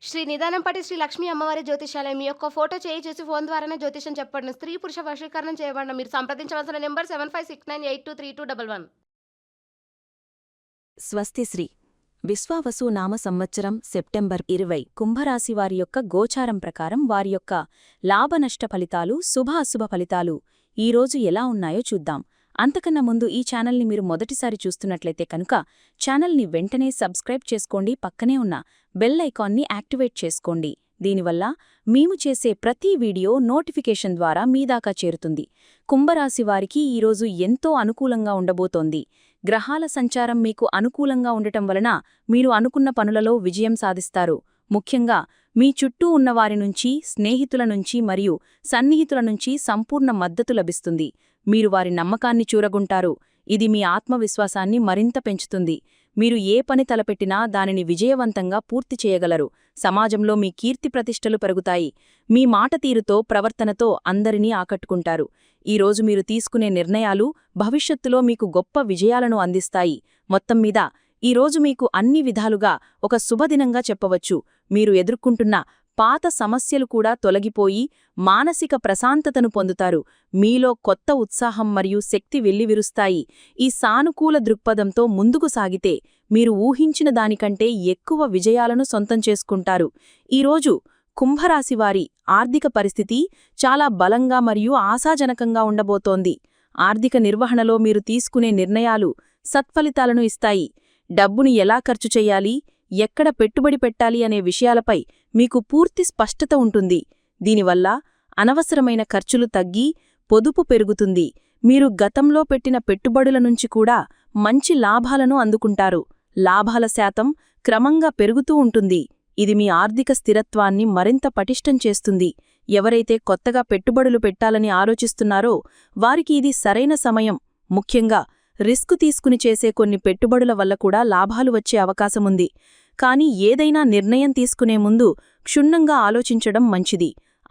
శ్రీ నిదానంపాటి శ్రీ లక్ష్మీ అమ్మవారి జ్యోతిష్యాలయం మీ యొక్క ఫోటో చేయి చూసి ఫోన్ ద్వారానే జ్యోతిష్యం చెప్పబడిన స్త్రీ పురుష వశీకరణం చేయబడిన మీరు సంప్రదించవలసిన నెంబర్ 7569823211. స్వస్తిశ్రీ విశ్వావసు నామ సంవత్సరం సెప్టెంబర్ 20 కుంభరాశి వారి యొక్క గోచారం ప్రకారం వారి యొక్క లాభనష్ట ఫలితాలు శుభ అశుభ ఫలితాలు ఈరోజు ఎలా ఉన్నాయో చూద్దాం. అంతకన్నా ముందు ఈ ఛానల్ని మీరు మొదటిసారి చూస్తున్నట్లయితే కనుక ఛానల్ని వెంటనే సబ్స్క్రైబ్ చేసుకోండి, పక్కనే ఉన్న బెల్ ఐకాన్ని యాక్టివేట్ చేసుకోండి. దీనివల్ల మేము చేసే ప్రతి వీడియో నోటిఫికేషన్ ద్వారా మీదాకా చేరుతుంది. కుంభరాశి వారికి ఈరోజు ఎంతో అనుకూలంగా ఉండబోతోంది. గ్రహాల సంచారం మీకు అనుకూలంగా ఉండటం వలన మీరు అనుకున్న పనులలో విజయం సాధిస్తారు. ముఖ్యంగా మీ చుట్టూ ఉన్నవారి నుంచి, స్నేహితుల నుంచి మరియు సన్నిహితుల నుంచి సంపూర్ణ మద్దతు లభిస్తుంది. మీరు వారి నమ్మకాన్ని చూరగుంటారు. ఇది మీ ఆత్మవిశ్వాసాన్ని మరింత పెంచుతుంది. మీరు ఏ పని తలపెట్టినా దానిని విజయవంతంగా పూర్తి చేయగలరు. సమాజంలో మీ కీర్తి ప్రతిష్టలు పెరుగుతాయి. మీ మాట తీరుతో, ప్రవర్తనతో అందరినీ ఆకట్టుకుంటారు. ఈరోజు మీరు తీసుకునే నిర్ణయాలు భవిష్యత్తులో మీకు గొప్ప విజయాలను అందిస్తాయి. మొత్తం మీద ఈరోజు మీకు అన్ని విధాలుగా ఒక శుభదినంగా చెప్పవచ్చు. మీరు ఎదుర్కొంటున్న పాత సమస్యలు కూడా తొలగిపోయి మానసిక ప్రశాంతతను పొందుతారు. మీలో కొత్త ఉత్సాహం మరియు శక్తి వెల్లివిరుస్తాయి. ఈ సానుకూల దృక్పథంతో ముందుకు సాగితే మీరు ఊహించిన దానికంటే ఎక్కువ విజయాలను సొంతం చేసుకుంటారు. ఈరోజు కుంభరాశివారి ఆర్థిక పరిస్థితి చాలా బలంగా మరియు ఆశాజనకంగా ఉండబోతోంది. ఆర్థిక నిర్వహణలో మీరు తీసుకునే నిర్ణయాలు సత్ఫలితాలను ఇస్తాయి. డబ్బును ఎలా ఖర్చు చెయ్యాలి, ఎక్కడ పెట్టుబడి పెట్టాలి అనే విషయాలపై మీకు పూర్తి స్పష్టత ఉంటుంది. దీనివల్ల అనవసరమైన ఖర్చులు తగ్గి పొదుపు పెరుగుతుంది. మీరు గతంలో పెట్టిన పెట్టుబడుల నుంచి కూడా మంచి లాభాలను అందుకుంటారు. లాభాల శాతం క్రమంగా పెరుగుతూ ఉంటుంది. ఇది మీ ఆర్థిక స్థిరత్వాన్ని మరింత పటిష్టం చేస్తుంది. ఎవరైతే కొత్తగా పెట్టుబడులు పెట్టాలని ఆలోచిస్తున్నారో వారికి ఇది సరైన సమయం. ముఖ్యంగా రిస్క్ తీసుకుని చేసే కొన్ని పెట్టుబడుల వల్ల కూడా లాభాలు వచ్చే అవకాశముంది. కానీ ఏదైనా నిర్ణయం తీసుకునే ముందు క్షుణ్ణంగా ఆలోచించడం మంచిది.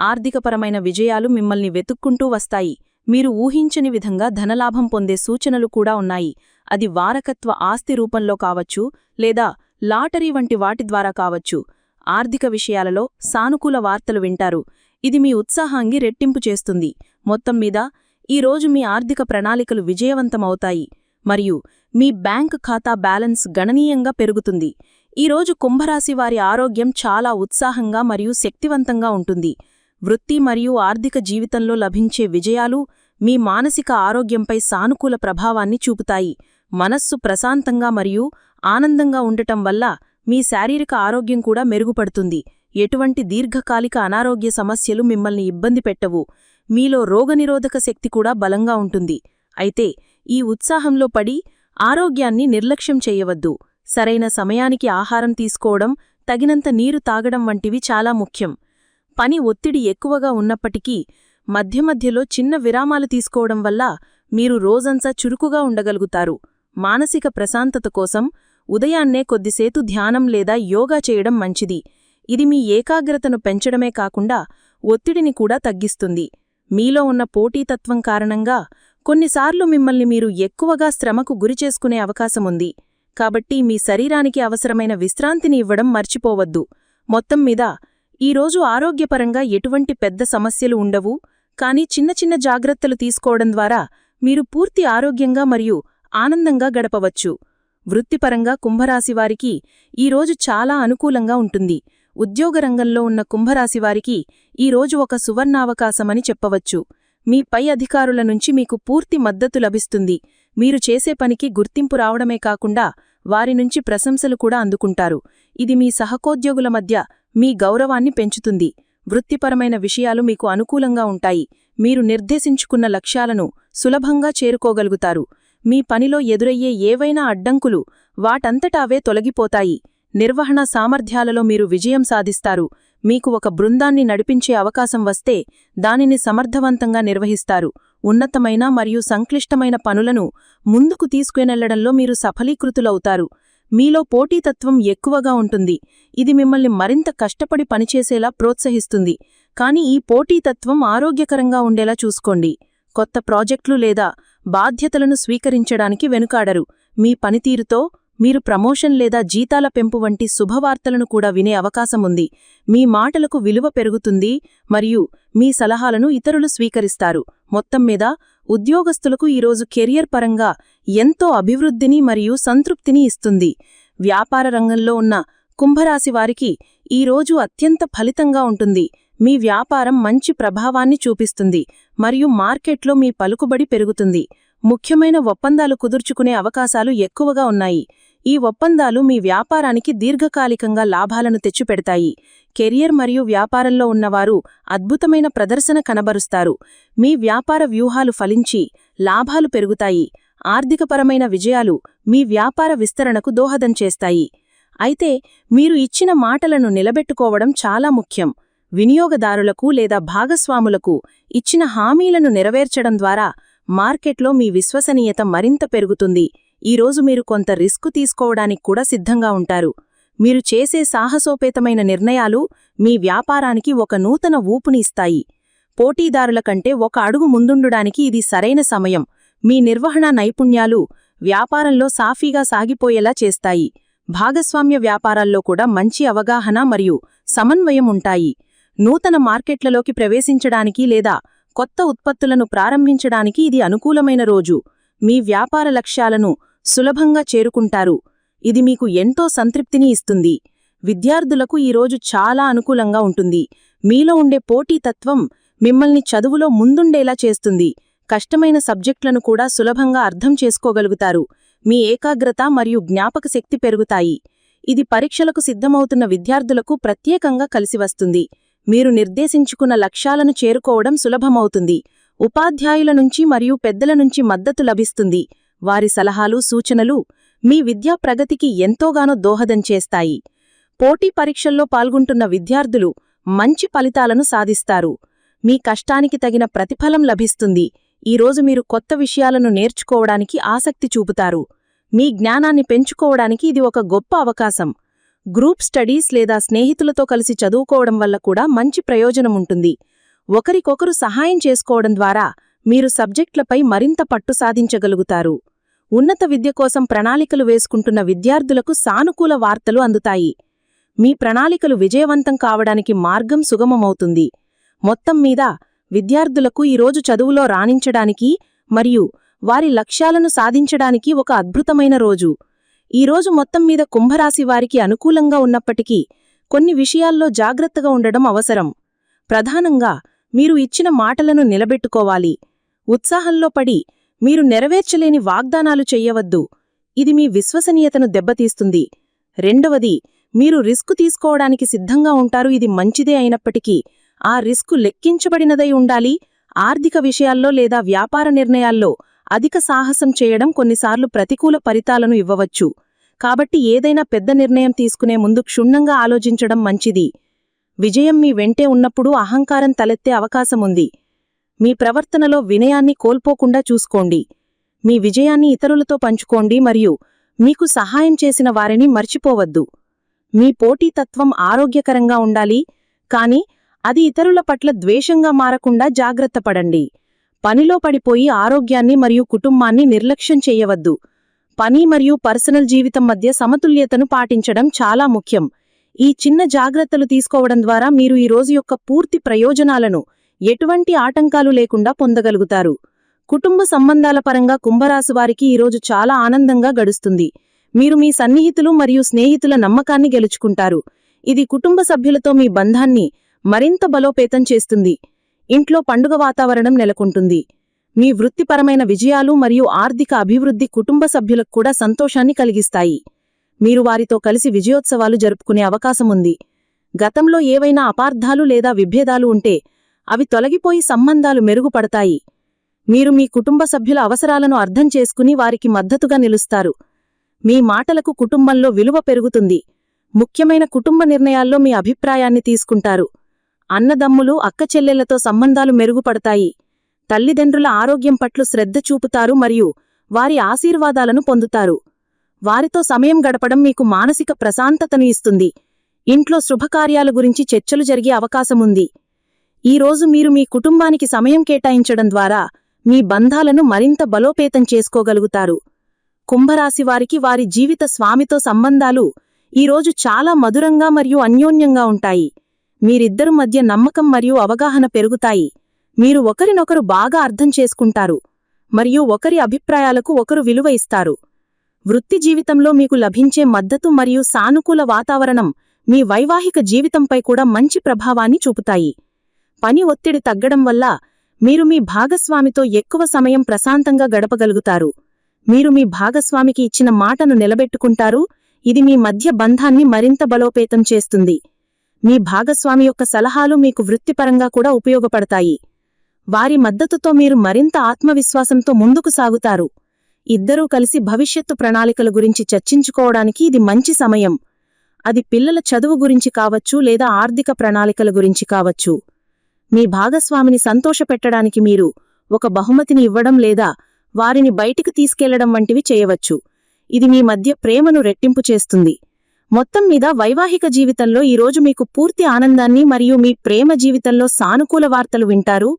ఆర్థికపరమైన విజయాలు మిమ్మల్ని వెతుక్కుంటూ వస్తాయి. మీరు ఊహించని విధంగా ధనలాభం పొందే సూచనలు కూడా ఉన్నాయి. అది వారకత్వ ఆస్తి రూపంలో కావచ్చు లేదా లాటరీ వంటి వాటి ద్వారా కావచ్చు. ఆర్థిక విషయాలలో సానుకూల వార్తలు వింటారు. ఇది మీ ఉత్సాహాన్ని రెట్టింపు చేస్తుంది. మొత్తం మీద ఈరోజు మీ ఆర్థిక ప్రణాళికలు విజయవంతమవుతాయి మరియు మీ బ్యాంక్ ఖాతా బ్యాలెన్స్ గణనీయంగా పెరుగుతుంది. ఈరోజు కుంభరాశి వారి ఆరోగ్యం చాలా ఉత్సాహంగా మరియు శక్తివంతంగా ఉంటుంది. వృత్తి మరియు ఆర్థిక జీవితంలో లభించే విజయాలు మీ మానసిక ఆరోగ్యంపై సానుకూల ప్రభావాన్ని చూపుతాయి. మనస్సు ప్రశాంతంగా మరియు ఆనందంగా ఉండటం వల్ల మీ శారీరక ఆరోగ్యం కూడా మెరుగుపడుతుంది. ఎటువంటి దీర్ఘకాలిక అనారోగ్య సమస్యలు మిమ్మల్ని ఇబ్బంది పెట్టవు. మీలో రోగనిరోధక శక్తి కూడా బలంగా ఉంటుంది. అయితే ఈ ఉత్సాహంలో పడి ఆరోగ్యాన్ని నిర్లక్ష్యం చేయవద్దు. సరైన సమయానికి ఆహారం తీసుకోవడం, తగినంత నీరు తాగడం వంటివి చాలా ముఖ్యం. పని ఒత్తిడి ఎక్కువగా ఉన్నప్పటికీ మధ్య మధ్యలో చిన్న విరామాలు తీసుకోవడం వల్ల మీరు రోజంతా చురుకుగా ఉండగలుగుతారు. మానసిక ప్రశాంతత కోసం ఉదయాన్నే కొద్దిసేపు ధ్యానం లేదా యోగా చేయడం మంచిది. ఇది మీ ఏకాగ్రతను పెంచడమే కాకుండా ఒత్తిడిని కూడా తగ్గిస్తుంది. మీలో ఉన్న పోటీతత్వం కారణంగా కొన్నిసార్లు మిమ్మల్ని మీరు ఎక్కువగా శ్రమకు గురిచేసుకునే అవకాశముంది. కాబట్టి మీ శరీరానికి అవసరమైన విశ్రాంతిని ఇవ్వడం మర్చిపోవద్దు. మొత్తం మీద ఈరోజు ఆరోగ్యపరంగా ఎటువంటి పెద్ద సమస్యలు ఉండవు. కానీ చిన్న చిన్న జాగ్రత్తలు తీసుకోవడం ద్వారా మీరు పూర్తి ఆరోగ్యంగా మరియు ఆనందంగా గడపవచ్చు. వృత్తిపరంగా కుంభరాశివారికి ఈరోజు చాలా అనుకూలంగా ఉంటుంది. ఉద్యోగరంగంలో ఉన్న కుంభరాశివారికి ఈరోజు ఒక సువర్ణావకాశమని చెప్పవచ్చు. మీ పై అధికారుల నుంచి మీకు పూర్తి మద్దతు లభిస్తుంది. మీరు చేసే పనికి గుర్తింపు రావడమే కాకుండా వారి నుంచి ప్రశంసలు కూడా అందుకుంటారు. ఇది మీ సహకోద్యోగుల మధ్య మీ గౌరవాన్ని పెంచుతుంది. వృత్తిపరమైన విషయాలు మీకు అనుకూలంగా ఉంటాయి. మీరు నిర్దేశించుకున్న లక్ష్యాలను సులభంగా చేరుకోగలుగుతారు. మీ పనిలో ఎదురయ్యే ఏవైనా అడ్డంకులు వాటంతటావే తొలగిపోతాయి. నిర్వహణ సామర్థ్యాలలో మీరు విజయం సాధిస్తారు. మీకు ఒక బృందాన్ని నడిపించే అవకాశం వస్తే దానిని సమర్థవంతంగా నిర్వహిస్తారు. ఉన్నతమైన మరియు సంక్లిష్టమైన పనులను ముందుకు తీసుకువెళ్లడంలో మీరు సఫలీకృతులవుతారు. మీలో పోటీతత్వం ఎక్కువగా ఉంటుంది. ఇది మిమ్మల్ని మరింత కష్టపడి పనిచేసేలా ప్రోత్సహిస్తుంది. కానీ ఈ పోటీతత్వం ఆరోగ్యకరంగా ఉండేలా చూసుకోండి. కొత్త ప్రాజెక్టులు లేదా బాధ్యతలను స్వీకరించడానికి వెనుకాడరు. మీ పనితీరుతో మీరు ప్రమోషన్ లేదా జీతాల పెంపు వంటి శుభవార్తలను కూడా వినే అవకాశముంది. మీ మాటలకు విలువ పెరుగుతుంది మరియు మీ సలహాలను ఇతరులు స్వీకరిస్తారు. మొత్తం మీద ఉద్యోగస్తులకు ఈరోజు కెరియర్ పరంగా ఎంతో అభివృద్ధిని మరియు సంతృప్తిని ఇస్తుంది. వ్యాపార రంగంలో ఉన్న కుంభరాశి వారికి ఈరోజు అత్యంత ఫలితంగా ఉంటుంది. మీ వ్యాపారం మంచి ప్రభావాన్ని చూపిస్తుంది మరియు మార్కెట్లో మీ పలుకుబడి పెరుగుతుంది. ముఖ్యమైన ఒప్పందాలు కుదుర్చుకునే అవకాశాలు ఎక్కువగా ఉన్నాయి. ఈ ఒప్పందాలు మీ వ్యాపారానికి దీర్ఘకాలికంగా లాభాలను తెచ్చిపెడతాయి. కెరియర్ మరియు వ్యాపారంలో ఉన్నవారు అద్భుతమైన ప్రదర్శన కనబరుస్తారు. మీ వ్యాపార వ్యూహాలు ఫలించి లాభాలు పెరుగుతాయి. ఆర్థికపరమైన విజయాలు మీ వ్యాపార విస్తరణకు దోహదం చేస్తాయి. అయితే మీరు ఇచ్చిన మాటలను నిలబెట్టుకోవడం చాలా ముఖ్యం. వినియోగదారులకు లేదా భాగస్వాములకు ఇచ్చిన హామీలను నెరవేర్చడం ద్వారా మార్కెట్లో మీ విశ్వసనీయత మరింత పెరుగుతుంది. ఈరోజు మీరు కొంత రిస్క్ తీసుకోవడానికి కూడా సిద్ధంగా ఉంటారు. మీరు చేసే సాహసోపేతమైన నిర్ణయాలు మీ వ్యాపారానికి ఒక నూతన ఊపుని ఇస్తాయి. పోటీదారుల కంటే ఒక అడుగు ముందుండడానికి ఇది సరైన సమయం. మీ నిర్వహణ నైపుణ్యాలు వ్యాపారంలో సాఫీగా సాగిపోయేలా చేస్తాయి. భాగస్వామ్య వ్యాపారాల్లో కూడా మంచి అవగాహన మరియు సమన్వయం ఉంటాయి. నూతన మార్కెట్లలోకి ప్రవేశించడానికి లేదా కొత్త ఉత్పత్తులను ప్రారంభించడానికి ఇది అనుకూలమైన రోజు. మీ వ్యాపార లక్ష్యాలను సులభంగా చేరుకుంటారు. ఇది మీకు ఎంతో సంతృప్తిని ఇస్తుంది. విద్యార్థులకు ఈరోజు చాలా అనుకూలంగా ఉంటుంది. మీలో ఉండే పోటీతత్వం మిమ్మల్ని చదువులో ముందుండేలా చేస్తుంది. కష్టమైన సబ్జెక్టులను కూడా సులభంగా అర్థం చేసుకోగలుగుతారు. మీ ఏకాగ్రత మరియు జ్ఞాపకశక్తి పెరుగుతాయి. ఇది పరీక్షలకు సిద్ధమవుతున్న విద్యార్థులకు ప్రత్యేకంగా కలిసివస్తుంది. మీరు నిర్దేశించుకున్న లక్ష్యాలను చేరుకోవడం సులభమవుతుంది. ఉపాధ్యాయుల నుంచి మరియు పెద్దల నుంచి మద్దతు లభిస్తుంది. వారి సలహాలు, సూచనలు మీ విద్యా ప్రగతికి ఎంతోగానో దోహదం చేస్తాయి. పోటీ పరీక్షల్లో పాల్గొంటున్న విద్యార్థులు మంచి ఫలితాలను సాధిస్తారు. మీ కష్టానికి తగిన ప్రతిఫలం లభిస్తుంది. ఈరోజు మీరు కొత్త విషయాలను నేర్చుకోవడానికి ఆసక్తి చూపుతారు. మీ జ్ఞానాన్ని పెంచుకోవడానికి ఇది ఒక గొప్ప అవకాశం. గ్రూప్ స్టడీస్ లేదా స్నేహితులతో కలిసి చదువుకోవడం వల్ల కూడా మంచి ప్రయోజనముంటుంది. ఒకరికొకరు సహాయం చేసుకోవడం ద్వారా మీరు సబ్జెక్టులపై మరింత పట్టు సాధించగలుగుతారు. ఉన్నత విద్య కోసం ప్రణాళికలు వేసుకుంటున్న విద్యార్థులకు సానుకూల వార్తలు అందుతాయి. మీ ప్రణాళికలు విజయవంతం కావడానికి మార్గం సుగమమవుతుంది. మొత్తం మీద విద్యార్థులకు ఈరోజు చదువులో రాణించడానికి మరియు వారి లక్ష్యాలను సాధించడానికి ఒక అద్భుతమైన రోజు. ఈరోజు మొత్తం మీద కుంభరాశి వారికి అనుకూలంగా ఉన్నప్పటికీ కొన్ని విషయాల్లో జాగ్రత్తగా ఉండడం అవసరం. ప్రధానంగా మీరు ఇచ్చిన మాటలను నిలబెట్టుకోవాలి. ఉత్సాహంలో పడి మీరు నెరవేర్చలేని వాగ్దానాలు చెయ్యవద్దు. ఇది మీ విశ్వసనీయతను దెబ్బతీస్తుంది. రెండవది, మీరు రిస్కు తీసుకోవడానికి సిద్ధంగా ఉంటారు. ఇది మంచిదే అయినప్పటికీ ఆ రిస్కు లెక్కించబడినదై ఉండాలి. ఆర్థిక విషయాల్లో లేదా వ్యాపార నిర్ణయాల్లో అధిక సాహసం చేయడం కొన్నిసార్లు ప్రతికూల ఫలితాలను ఇవ్వవచ్చు. కాబట్టి ఏదైనా పెద్ద నిర్ణయం తీసుకునే ముందు క్షుణ్ణంగా ఆలోచించడం మంచిది. విజయం మీ వెంటే ఉన్నప్పుడు అహంకారం తలెత్తే అవకాశముంది. మీ ప్రవర్తనలో వినయాన్ని కోల్పోకుండా చూసుకోండి. మీ విజయాన్ని ఇతరులతో పంచుకోండి మరియు మీకు సహాయం చేసిన వారిని మర్చిపోవద్దు. మీ పోటీతత్వం ఆరోగ్యకరంగా ఉండాలి, కానీ అది ఇతరుల పట్ల ద్వేషంగా మారకుండా జాగ్రత్తపడండి. పనిలో పడిపోయి ఆరోగ్యాన్ని మరియు కుటుంబాన్ని నిర్లక్ష్యం చెయ్యవద్దు. పని మరియు పర్సనల్ జీవితం మధ్య సమతుల్యతను పాటించడం చాలా ముఖ్యం. ఈ చిన్న జాగ్రత్తలు తీసుకోవడం ద్వారా మీరు ఈ రోజు యొక్క పూర్తి ప్రయోజనాలను ఎటువంటి ఆటంకాలు లేకుండా పొందగలుగుతారు. కుటుంబ సంబంధాల పరంగా కుంభరాశివారికి ఈరోజు చాలా ఆనందంగా గడుస్తుంది. మీరు మీ సన్నిహితులు మరియు స్నేహితుల నమ్మకాన్ని గెలుచుకుంటారు. ఇది కుటుంబ సభ్యులతో మీ బంధాన్ని మరింత బలోపేతం చేస్తుంది. ఇంట్లో పండుగ వాతావరణం నెలకొంటుంది. మీ వృత్తిపరమైన విజయాలు మరియు ఆర్థిక అభివృద్ధి కుటుంబ సభ్యులకు కూడా సంతోషాన్ని కలిగిస్తాయి. మీరు వారితో కలిసి విజయోత్సవాలు జరుపుకునే అవకాశముంది. గతంలో ఏవైనా అపార్థాలు లేదా విభేదాలు ఉంటే అవి తొలగిపోయి సంబంధాలు మెరుగుపడతాయి. మీరు మీ కుటుంబ సభ్యుల అవసరాలను అర్థం చేసుకుని వారికి మద్దతుగా నిలుస్తారు. మీ మాటలకు కుటుంబంలో విలువ పెరుగుతుంది. ముఖ్యమైన కుటుంబ నిర్ణయాల్లో మీ అభిప్రాయాన్ని తీసుకుంటారు. అన్నదమ్ములు, అక్కచెల్లెళ్లతో సంబంధాలు మెరుగుపడతాయి. తల్లిదండ్రుల ఆరోగ్యం పట్ల శ్రద్ధ చూపుతారు మరియు వారి ఆశీర్వాదాలను పొందుతారు. వారితో సమయం గడపడం మీకు మానసిక ప్రశాంతతను ఇస్తుంది. ఇంట్లో శుభకార్యాల గురించి చర్చలు జరిగే అవకాశముంది. ఈరోజు మీరు మీ కుటుంబానికి సమయం కేటాయించడం ద్వారా మీ బంధాలను మరింత బలోపేతం చేసుకోగలుగుతారు. కుంభరాశివారికి వారి జీవిత స్వామితో సంబంధాలు ఈరోజు చాలా మధురంగా మరియు అన్యోన్యంగా ఉంటాయి. మీరిద్దరి మధ్య నమ్మకం మరియు అవగాహన పెరుగుతాయి. మీరు ఒకరినొకరు బాగా అర్థం చేసుకుంటారు మరియు ఒకరి అభిప్రాయాలకు ఒకరు విలువ ఇస్తారు. వృత్తి జీవితంలో మీకు లభించే మద్దతు మరియు సానుకూల వాతావరణం మీ వైవాహిక జీవితంపై కూడా మంచి ప్రభావాన్ని చూపుతాయి. పని ఒత్తిడి తగ్గడం వల్ల మీరు మీ భాగస్వామితో ఎక్కువ సమయం ప్రశాంతంగా గడపగలుగుతారు. మీరు మీ భాగస్వామికి ఇచ్చిన మాటను నిలబెట్టుకుంటారు. ఇది మీ మధ్య బంధాన్ని మరింత బలోపేతం చేస్తుంది. మీ భాగస్వామి యొక్క సలహాలు మీకు వృత్తిపరంగా కూడా ఉపయోగపడతాయి. వారి మద్దతుతో మీరు మరింత ఆత్మవిశ్వాసంతో ముందుకు సాగుతారు. ఇద్దరూ కలిసి భవిష్యత్తు ప్రణాళికల గురించి చర్చించుకోవడానికి ఇది మంచి సమయం. అది పిల్లల చదువు గురించి కావచ్చు లేదా ఆర్థిక ప్రణాళికల గురించి కావచ్చు. మీ భాగస్వామిని సంతోషపెట్టడానికి మీరు ఒక బహుమతిని ఇవ్వడం లేదా వారిని బయటికి తీసుకెళ్లడం వంటివి చేయవచ్చు. ఇది మీ మధ్య ప్రేమను రెట్టింపు చేస్తుంది. మొత్తం మీద వైవాహిక జీవితంలో ఈరోజు మీకు పూర్తి ఆనందాన్ని మరియు మీ ప్రేమ జీవితంలో సానుకూల వార్తలు వింటారు.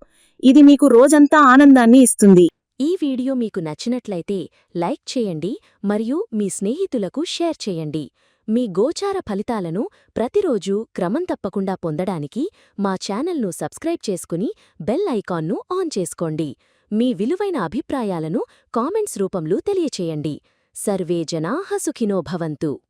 ఇది మీకు రోజంతా ఆనందాన్ని ఇస్తుంది. ఈ వీడియో మీకు నచ్చినట్లయితే లైక్ చేయండి మరియు మీ స్నేహితులకు షేర్ చేయండి. మీ గోచార ఫలితాలను ప్రతిరోజూ క్రమం తప్పకుండా పొందడానికి మా ఛానల్ను సబ్స్క్రైబ్ చేసుకుని బెల్ ఐకాన్ను ఆన్ చేసుకోండి. మీ విలువైన అభిప్రాయాలను కామెంట్స్ రూపంలో తెలియచేయండి. సర్వే జనాః సుఖినో భవంతు.